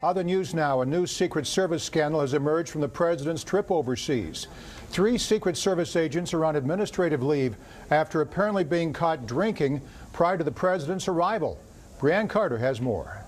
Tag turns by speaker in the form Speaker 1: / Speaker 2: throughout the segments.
Speaker 1: Other news now, a new Secret Service scandal has emerged from the president's trip overseas. 3 Secret Service agents are on administrative leave after apparently being caught drinking prior to the president's arrival. Brianne Carter has more.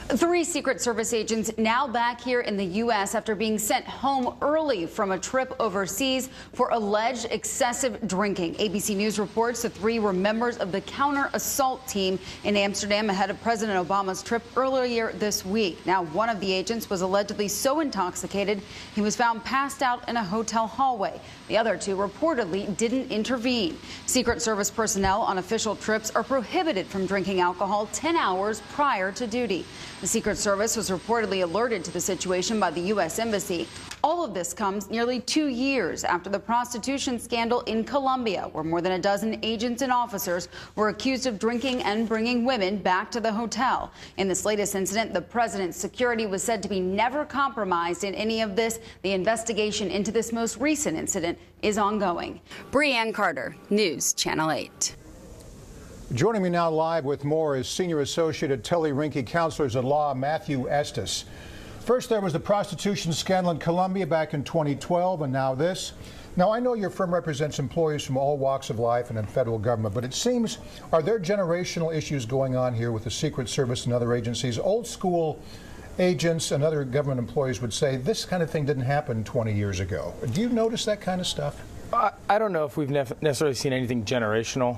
Speaker 2: 3 Secret Service agents now back here in the U.S. after being sent home early from a trip overseas for alleged excessive drinking. ABC News reports the 3 were members of the counter-assault team in Amsterdam ahead of President Obama's trip earlier this week. Now, one of the agents was allegedly so intoxicated he was found passed out in a hotel hallway. The other 2 reportedly didn't intervene. Secret Service personnel on official trips are prohibited from drinking alcohol 10 hours prior to duty. The Secret Service was reportedly alerted to the situation by the U.S. Embassy. All of this comes nearly 2 years after the prostitution scandal in Colombia, where more than a dozen agents and officers were accused of drinking and bringing women back to the hotel. In this latest incident, the president's security was said to be never compromised in any of this. The investigation into this most recent incident is ongoing. Brianne Carter, News Channel 8.
Speaker 1: Joining me now live with more is Senior Associate at Tully Rinckey Counselors at Law, Matthew Estes. First, there was the prostitution scandal in Colombia back in 2012, and now this. Now, I know your firm represents employees from all walks of life and in federal government, but it seems, are there generational issues going on here with the Secret Service and other agencies? Old school agents and other government employees would say this kind of thing didn't happen 20 years ago. Do you notice that kind of stuff?
Speaker 3: I don't know if we've necessarily seen anything generational.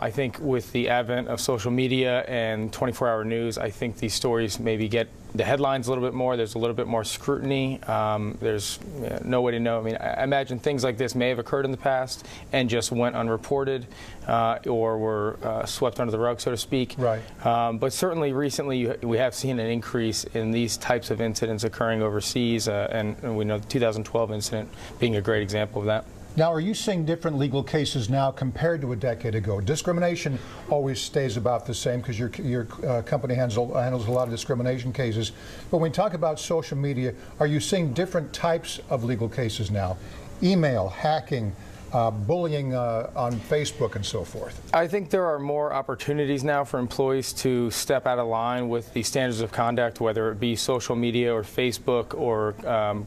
Speaker 3: I think with the advent of social media and 24-hour news, I think these stories maybe get the headlines a little bit more. There's a little bit more scrutiny. There's no way to know. I mean, I imagine things like this may have occurred in the past and just went unreported or were swept under the rug, so to speak.
Speaker 1: Right.
Speaker 3: But certainly recently we have seen an increase in these types of incidents occurring overseas, and we know the 2012 incident being a great example of that.
Speaker 1: Now, are you seeing different legal cases now compared to a decade ago? Discrimination always stays about the same because your company handles a lot of discrimination cases. But when we talk about social media, are you seeing different types of legal cases now? Email, hacking, bullying on Facebook and so forth?
Speaker 3: I think there are more opportunities now for employees to step out of line with the standards of conduct, whether it be social media or Facebook or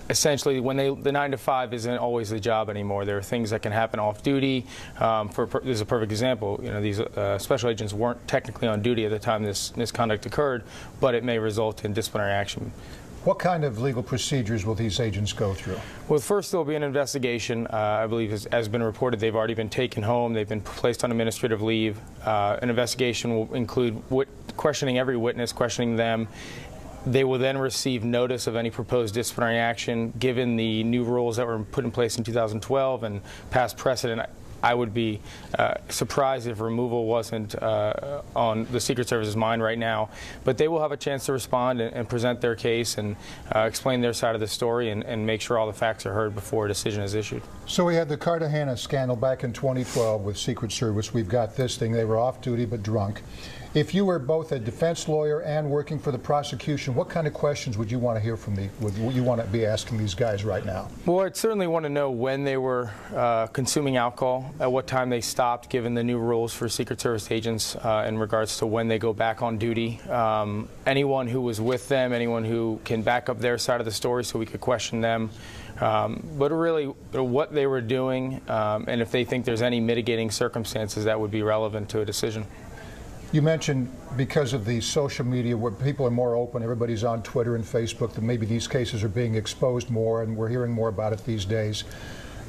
Speaker 3: essentially, when the 9 to 5 isn't always the job anymore. There are things that can happen off duty. This is a perfect example. You know, these special agents weren't technically on duty at the time this misconduct occurred, but it may result in disciplinary action.
Speaker 1: What kind of legal procedures will these agents go through?
Speaker 3: Well, first there will be an investigation. I believe, has been reported, they've already been taken home. They've been placed on administrative leave. An investigation will include questioning every witness, questioning them. They will then receive notice of any proposed disciplinary action. Given the new rules that were put in place in 2012 and past precedent, I would be surprised if removal wasn't on the Secret Service's mind right now. But they will have a chance to respond and present their case and explain their side of the story and make sure all the facts are heard before a decision is issued.
Speaker 1: So we had the Cartagena scandal back in 2012 with Secret Service. We've got this thing. They were off duty but drunk. If you were both a defense lawyer and working for the prosecution, what kind of questions would you want to hear from would you want to be asking these guys right now?
Speaker 3: Well, I'd certainly want to know when they were consuming alcohol, at what time they stopped, given the new rules for Secret Service agents in regards to when they go back on duty. Anyone who was with them, anyone who can back up their side of the story so we could question them. But really what they were doing and if they think there's any mitigating circumstances that would be relevant to a decision.
Speaker 1: You mentioned because of the social media where people are more open, everybody's on Twitter and Facebook, that maybe these cases are being exposed more and we're hearing more about it these days.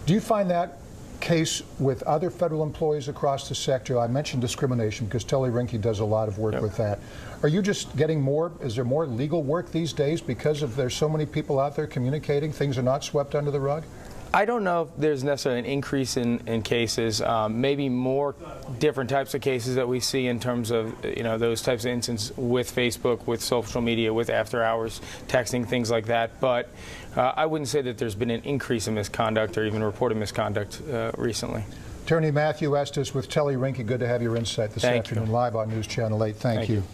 Speaker 1: Do you find that case with other federal employees across the sector? I mentioned discrimination because Tully Rinckey does a lot of work with that. Are you just getting more, is there more legal work these days because of there's so many people out there communicating, things are not swept under the rug?
Speaker 3: I don't know if there's necessarily an increase in cases, maybe more different types of cases that we see in terms of, you know, those types of instances with Facebook, with social media, with after hours texting, things like that. But I wouldn't say that there's been an increase in misconduct or even reported misconduct recently.
Speaker 1: Attorney Matthew Estes with Tully Rinckey, good to have your insight this afternoon live on News Channel 8. Thank you.